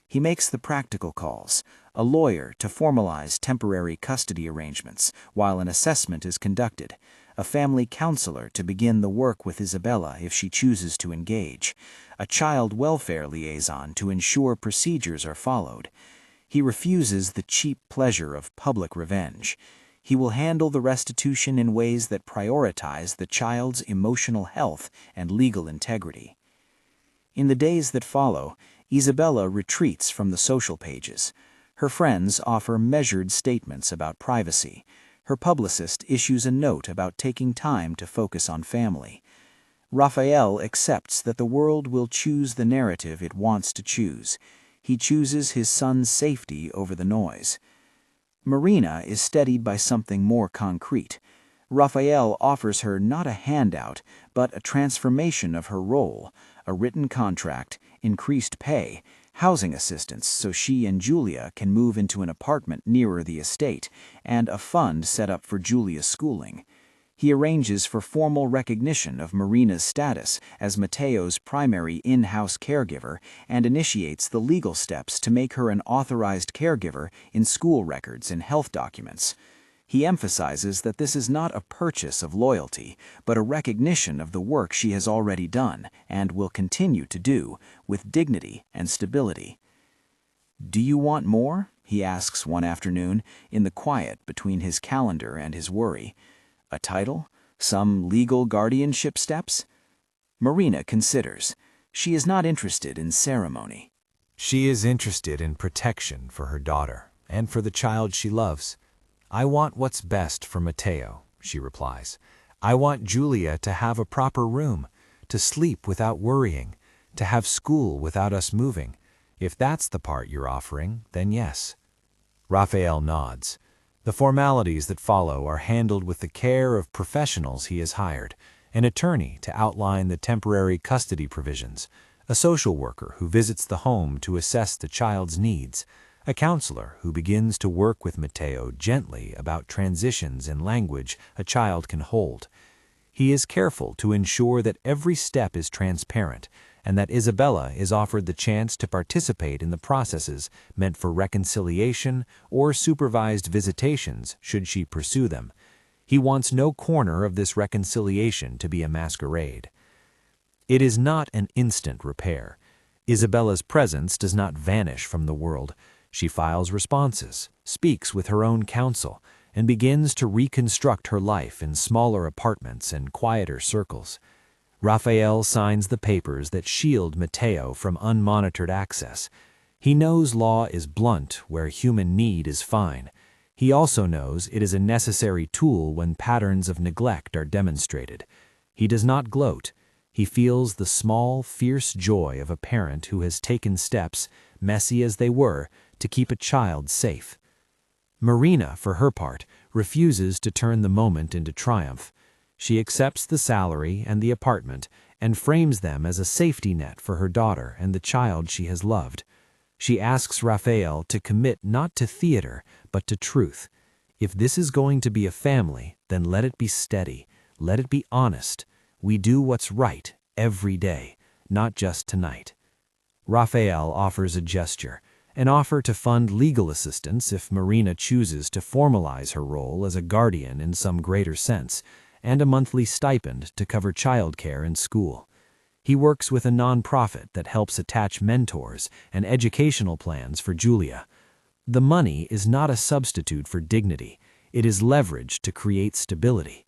He makes the practical calls, a lawyer to formalize temporary custody arrangements while an assessment is conducted, a family counselor to begin the work with Isabela if she chooses to engage, a child welfare liaison to ensure procedures are followed. He refuses the cheap pleasure of public revenge. He will handle the restitution in ways that prioritize the child's emotional health and legal integrity. In the days that follow, Isabela retreats from the social pages. Her friends offer measured statements about privacy. Her publicist issues a note about taking time to focus on family. Rafael accepts that the world will choose the narrative it wants to choose. He chooses his son's safety over the noise. Marina is steadied by something more concrete. Rafael offers her not a handout, but a transformation of her role, a written contract, increased pay, housing assistance so she and Julia can move into an apartment nearer the estate, and a fund set up for Julia's schooling. He arranges for formal recognition of Marina's status as Mateo's primary in-house caregiver and initiates the legal steps to make her an authorized caregiver in school records and health documents. He emphasizes that this is not a purchase of loyalty, but a recognition of the work she has already done and will continue to do with dignity and stability. "Do you want more?" he asks one afternoon in the quiet between his calendar and his worry. A title? Some legal guardianship steps? Marina considers. She is not interested in ceremony. She is interested in protection for her daughter and for the child she loves. "I want what's best for Mateo," she replies. "I want Julia to have a proper room, to sleep without worrying, to have school without us moving. If that's the part you're offering, then yes." Rafael nods. The formalities that follow are handled with the care of professionals he has hired: an attorney to outline the temporary custody provisions, a social worker who visits the home to assess the child's needs, a counselor who begins to work with Mateo gently about transitions in language a child can hold. He is careful to ensure that every step is transparent and that Isabela is offered the chance to participate in the processes meant for reconciliation or supervised visitations should she pursue them. He wants no corner of this reconciliation to be a masquerade. It is not an instant repair. Isabela's presence does not vanish from the world. She files responses, speaks with her own counsel, and begins to reconstruct her life in smaller apartments and quieter circles. Rafael signs the papers that shield Mateo from unmonitored access. He knows law is blunt where human need is fine. He also knows it is a necessary tool when patterns of neglect are demonstrated. He does not gloat. He feels the small, fierce joy of a parent who has taken steps, messy as they were, to keep a child safe. Marina, for her part, refuses to turn the moment into triumph. She accepts the salary and the apartment and frames them as a safety net for her daughter and the child she has loved. She asks Rafael to commit not to theater, but to truth. If this is going to be a family, then let it be steady. Let it be honest. We do what's right every day, not just tonight. Rafael offers a gesture, an offer to fund legal assistance if Marina chooses to formalize her role as a guardian in some greater sense, and a monthly stipend to cover childcare and school. He works with a nonprofit that helps attach mentors and educational plans for Julia. The money is not a substitute for dignity. It is leverage to create stability.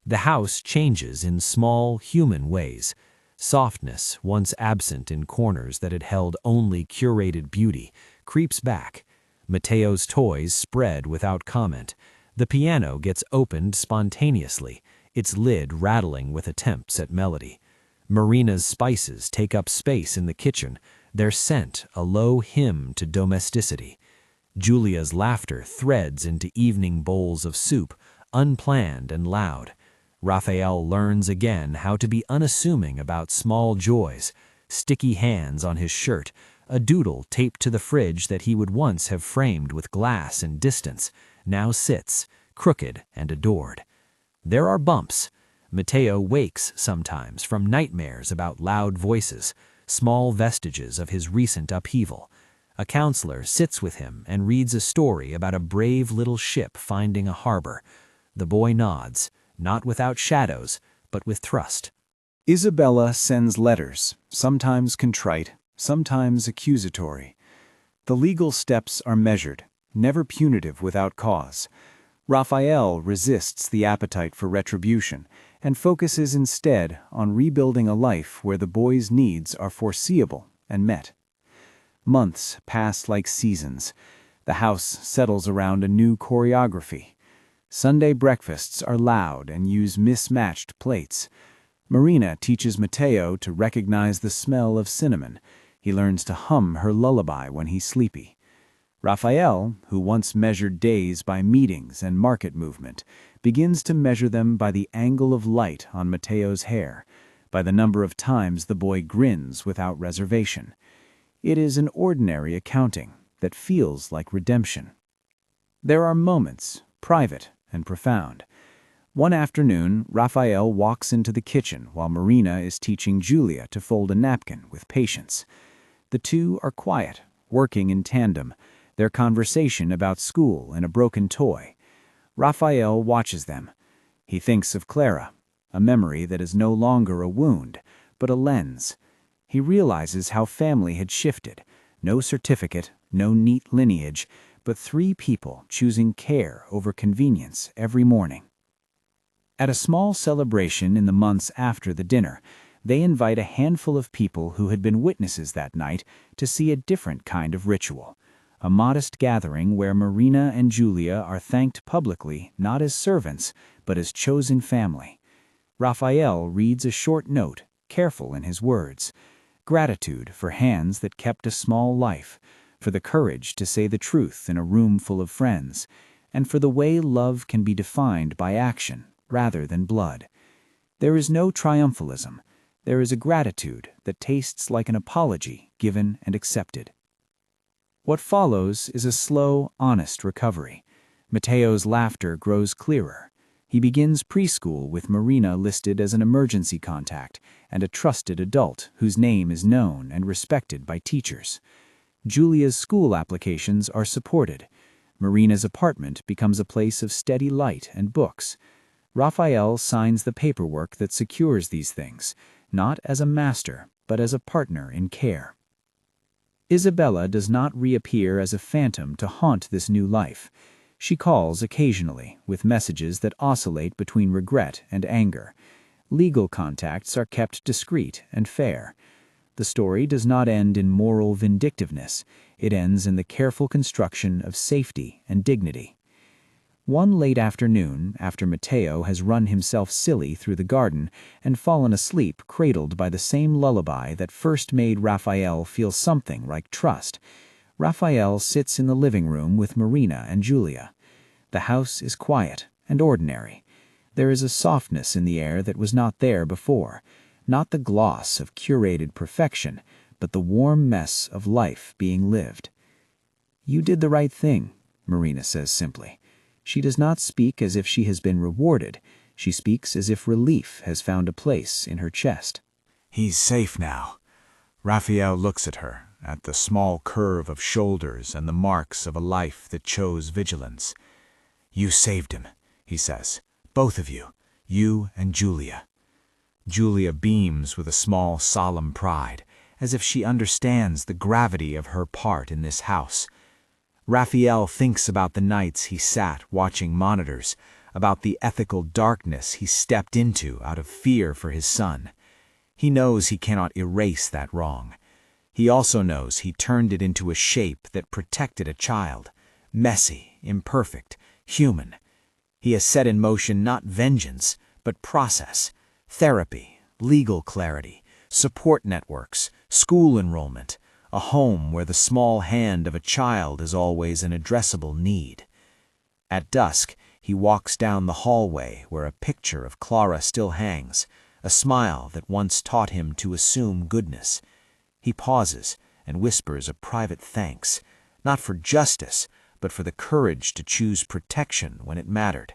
The house changes in small, human ways. Softness, once absent in corners that had held only curated beauty, creeps back. Mateo's toys spread without comment. The piano gets opened spontaneously, its lid rattling with attempts at melody. Marina's spices take up space in the kitchen, their scent a low hymn to domesticity. Julia's laughter threads into evening bowls of soup, unplanned and loud. Rafael learns again how to be unassuming about small joys: sticky hands on his shirt, a doodle taped to the fridge that he would once have framed with glass and distance, now sits, crooked and adored. There are bumps. Mateo wakes sometimes from nightmares about loud voices, small vestiges of his recent upheaval. A counselor sits with him and reads a story about a brave little ship finding a harbor. The boy nods, not without shadows, but with trust. Isabela sends letters, sometimes contrite, sometimes accusatory. The legal steps are measured, never punitive without cause. Rafael resists the appetite for retribution and focuses instead on rebuilding a life where the boy's needs are foreseeable and met. Months pass like seasons. The house settles around a new choreography. Sunday breakfasts are loud and use mismatched plates. Marina teaches Mateo to recognize the smell of cinnamon. He learns to hum her lullaby when he's sleepy. Rafael, who once measured days by meetings and market movement, begins to measure them by the angle of light on Mateo's hair, by the number of times the boy grins without reservation. It is an ordinary accounting that feels like redemption. There are moments, private and profound. One afternoon, Rafael walks into the kitchen while Marina is teaching Julia to fold a napkin with patience. The two are quiet, working in tandem, their conversation about school and a broken toy. Rafael watches them. He thinks of Clara, a memory that is no longer a wound, but a lens. He realizes how family had shifted. No certificate, no neat lineage, but 3 people choosing care over convenience every morning. At a small celebration in the months after the dinner, they invite a handful of people who had been witnesses that night to see a different kind of ritual. A modest gathering where Marina and Julia are thanked publicly not as servants, but as chosen family. Rafael reads a short note, careful in his words. Gratitude for hands that kept a small life, for the courage to say the truth in a room full of friends, and for the way love can be defined by action rather than blood. There is no triumphalism. There is a gratitude that tastes like an apology given and accepted. What follows is a slow, honest recovery. Mateo's laughter grows clearer. He begins preschool with Marina listed as an emergency contact and a trusted adult whose name is known and respected by teachers. Julia's school applications are supported. Marina's apartment becomes a place of steady light and books. Rafael signs the paperwork that secures these things, not as a master, but as a partner in care. Isabela does not reappear as a phantom to haunt this new life. She calls occasionally, with messages that oscillate between regret and anger. Legal contacts are kept discreet and fair. The story does not end in moral vindictiveness. It ends in the careful construction of safety and dignity. One late afternoon, after Mateo has run himself silly through the garden and fallen asleep cradled by the same lullaby that first made Rafael feel something like trust, Rafael sits in the living room with Marina and Julia. The house is quiet and ordinary. There is a softness in the air that was not there before, not the gloss of curated perfection, but the warm mess of life being lived. "You did the right thing," Marina says simply. She does not speak as if she has been rewarded. She speaks as if relief has found a place in her chest. He's safe now. Rafael looks at her, at the small curve of shoulders and the marks of a life that chose vigilance. "You saved him," he says. "Both of you. You and Julia." Julia beams with a small, solemn pride, as if she understands the gravity of her part in this house. Rafael thinks about the nights he sat watching monitors, about the ethical darkness he stepped into out of fear for his son. He knows he cannot erase that wrong. He also knows he turned it into a shape that protected a child, messy, imperfect, human. He has set in motion not vengeance, but process, therapy, legal clarity, support networks, school enrollment, a home where the small hand of a child is always an addressable need. At dusk, he walks down the hallway where a picture of Clara still hangs, a smile that once taught him to assume goodness. He pauses and whispers a private thanks, not for justice, but for the courage to choose protection when it mattered.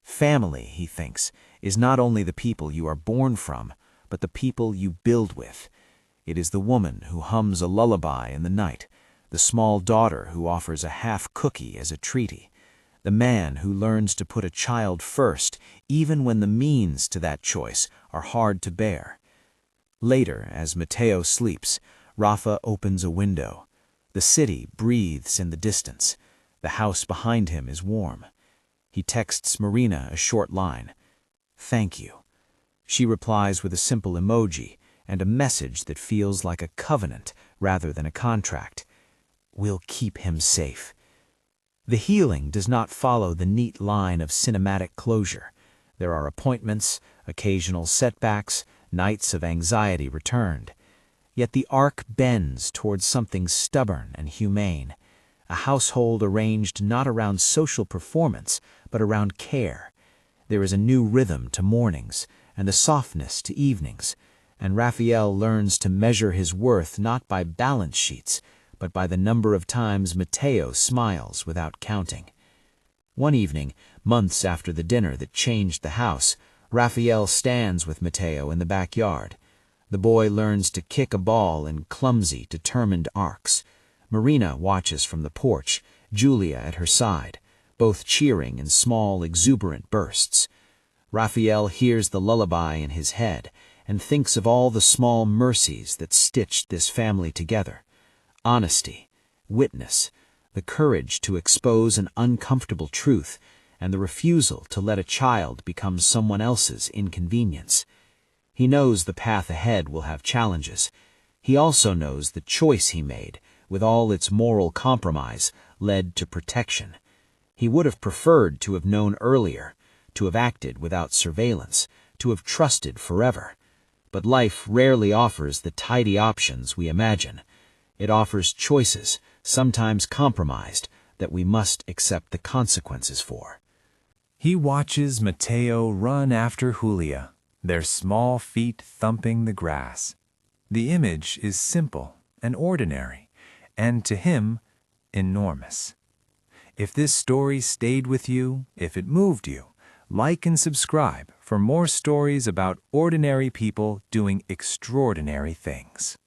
Family, he thinks, is not only the people you are born from, but the people you build with. It is the woman who hums a lullaby in the night, the small daughter who offers a half-cookie as a treaty, the man who learns to put a child first even when the means to that choice are hard to bear. Later, as Matteo sleeps, Rafa opens a window. The city breathes in the distance. The house behind him is warm. He texts Marina a short line. "Thank you." She replies with a simple emoji and a message that feels like a covenant rather than a contract. "We'll keep him safe." The healing does not follow the neat line of cinematic closure. There are appointments, occasional setbacks, nights of anxiety returned. Yet the arc bends towards something stubborn and humane, a household arranged not around social performance, but around care. There is a new rhythm to mornings and a softness to evenings, and Rafael learns to measure his worth not by balance sheets, but by the number of times Matteo smiles without counting. One evening, months after the dinner that changed the house, Rafael stands with Matteo in the backyard. The boy learns to kick a ball in clumsy, determined arcs. Marina watches from the porch, Julia at her side, both cheering in small, exuberant bursts. Rafael hears the lullaby in his head and thinks of all the small mercies that stitched this family together. Honesty, witness, the courage to expose an uncomfortable truth, and the refusal to let a child become someone else's inconvenience. He knows the path ahead will have challenges. He also knows the choice he made, with all its moral compromise, led to protection. He would have preferred to have known earlier, to have acted without surveillance, to have trusted forever. But life rarely offers the tidy options we imagine. It offers choices, sometimes compromised, that we must accept the consequences for. He watches Matteo run after Julia, their small feet thumping the grass. The image is simple and ordinary, and to him, enormous. If this story stayed with you, if it moved you, like and subscribe for more stories about ordinary people doing extraordinary things.